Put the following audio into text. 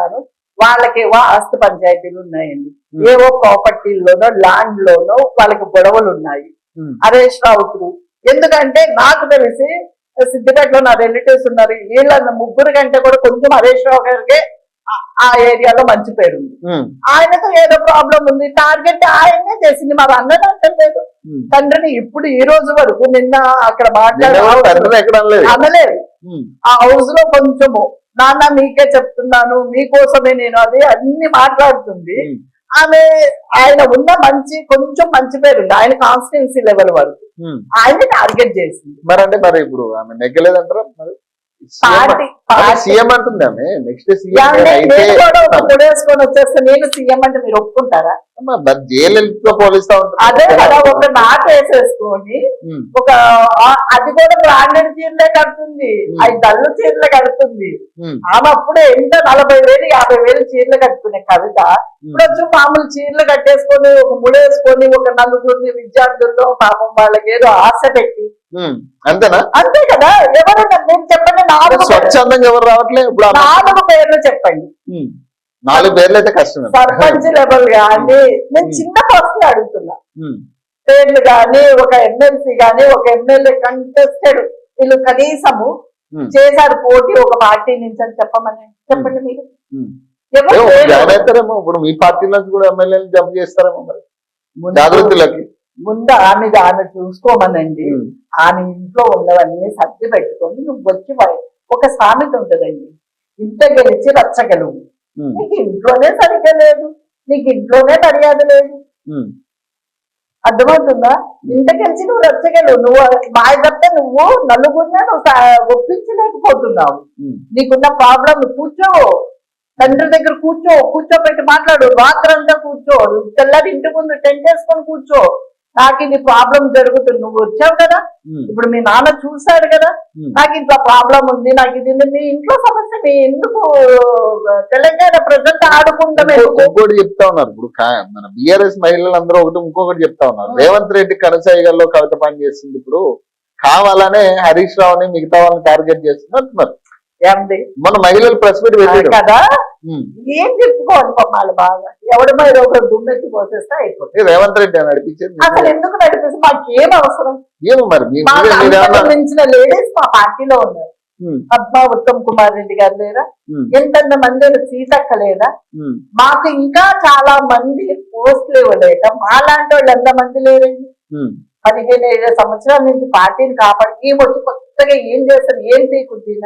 చెప్తున్నాను. వాళ్ళకేవో ఆస్తి పంచాయతీలు ఉన్నాయండి, ఏవో ప్రాపర్టీల్లోనో ల్యాండ్ లోనో వాళ్ళకి గొడవలు ఉన్నాయి. హరీష్ రావుకు ఎందుకంటే నాకు తెలిసి సిద్దిపేటలో నా రిలేటివ్స్ ఉన్నారు, వీళ్ళ ముగ్గురు కంటే కూడా కొంచెం హరీష్ రావు గారికి ఆ ఏరియాలో మంచి పేరు ఉంది. ఆయనతో ఏదో ప్రాబ్లం ఉంది, టార్గెట్ ఆయనే చేసింది, మరి అన్నట్టు అంటలేదు తండ్రిని. ఇప్పుడు ఈ రోజు వరకు నిన్న అక్కడ అనలేదు. ఆ హౌస్ లో కొంచెము నాన్న మీకే చెప్తున్నాను, మీకోసమే నేను అది అన్ని మాట్లాడుతుంది ఆమె. ఆయన ఉన్న కొంచెం మంచి పేరు ఉంది ఆయన కాన్స్టిట్యున్సీ లెవెల్ వరకు, ఆయన్ని టార్గెట్ చేసింది. మరి అంటే మరి ఇప్పుడు ఆమె నెగ్గలేదంటారా? మరి సీఎం అంటుంది ఆమె, నెక్స్ట్ ముడేసుకొని వచ్చేస్తే నేను సీఎం అంటే మీరు ఒప్పుకుంటారా? జైలుతో పోలిస్తా ఉంటారు. అదే కదా, ఒక నాటు వేసేసుకొని ఒక అది కూడా బ్రాండెడ్ చీరలే కడుతుంది, అది డల్లు చీరలు కడుతుంది. ఆమె అప్పుడే ఎంత 40,000 50,000 చీరలు కట్టుకునే కవిత ఇప్పుడు వచ్చి మామూలు చీరలు కట్టేసుకొని ఒక ముడేసుకొని ఒక నలుగురిని విద్యార్థుల్లో పాపం వాళ్ళకి ఏదో ఆశ పెట్టి అంతేనా? అంతే కదా. ఎవరైనా మీరు చెప్పండి, స్వచ్ఛందంగా ఎవరు రావట్లేదు. 4 పేర్లు చెప్పండి. 4 పేర్లు అయితే కష్టం. సర్పంచ్ లెవెల్ గానీ నేను చిన్న పర్సన్ అడుగుతున్నా, పేర్లు గానీ ఒక ఎమ్మెల్సీ గానీ ఒక ఎమ్మెల్యే కంటెస్టెడ్ వీళ్ళు కనీసము చేశారు పోటీ ఒక పార్టీ నుంచి అని చెప్పండి మీరు. ఇప్పుడు మీ పార్టీలోకి కూడా ఎమ్మెల్యేలు జంప్ చేస్తారేమో మరి జాగృతిలోకి. ముందు ఆమె చూసుకోమనండి, ఆమె ఇంట్లో ఉన్నవన్నీ సర్ది పెట్టుకొని నువ్వు వచ్చి ఒక సామెత ఉంటదండి, ఇంత గెలిచి రచ్చగలవు. నీకు ఇంట్లోనే సరిగ్గా లేదు, నీకు ఇంట్లోనే మర్యాద లేదు, అర్థమవుతుందా? ఇంతకెళ్ళి నువ్వు రచ్చగలవు, నువ్వు మాయ తప్ప నువ్వు నలుగురినే నువ్వు ఒప్పించలేకపోతున్నావు. నీకున్న ప్రాబ్లం కూర్చో, తండ్రి దగ్గర కూర్చోబెట్టి మాట్లాడు, రాత్రంతా కూర్చో, తెల్లారి ఇంటి ముందు టెంట్ వేసుకొని కూర్చో, నాకు ఇది ప్రాబ్లం జరుగుతుంది. నువ్వు వచ్చావు కదా, ఇప్పుడు మీ నాన్న చూశాడు కదా, నాకు ఇంట్లో ప్రాబ్లం ఉంది, నాకు ఇది మీ ఇంట్లో సమస్య, మీ ఎందుకు తెలంగాణ ప్రజెంట్ ఆడుకుంటామే. ఇంకోటి చెప్తా ఉన్నారు, ఇప్పుడు మన బిఆర్ఎస్ మహిళలు అందరూ ఇంకొకటి చెప్తా ఉన్నారు, రేవంత్ రెడ్డి కనసాయిగల్లో కవిత పని చేస్తుంది, ఇప్పుడు కావాలనే హరీష్ రావుని మిగతా వాళ్ళని టార్గెట్ చేస్తుంది అంటున్నారు. మన మహిళలు ప్రెస్ మీట్ పెట్టారు కదా, ఏం చెప్పుకోవాలి పమ్మాలి బాగా, ఎవడి మీద ఒక దుమ్మెత్తి పోసేస్తే అయిపోతుంది. రేవంత్ రెడ్డి నడిపించేది అసలు ఎందుకు నడిపిస్తే మాకేం అవసరం? ఏమో మరి మించిన లేడీస్ మా పార్టీలో ఉన్నారు. పద్మా ఉత్తమ్ కుమార్ రెడ్డి గారు లేరా, ఎంతెంత మంది సీతక్క లేదా, మాకు ఇంకా చాలా మంది పోస్టులు ఇవ్వలేక మాలాంటి వాళ్ళు ఎంతమంది లేరండి. 15 సంవత్సరాల నుంచి పార్టీని కాపాడి వచ్చి కొత్తగా ఏం చేస్తారు, ఏం తీకుంటున్నా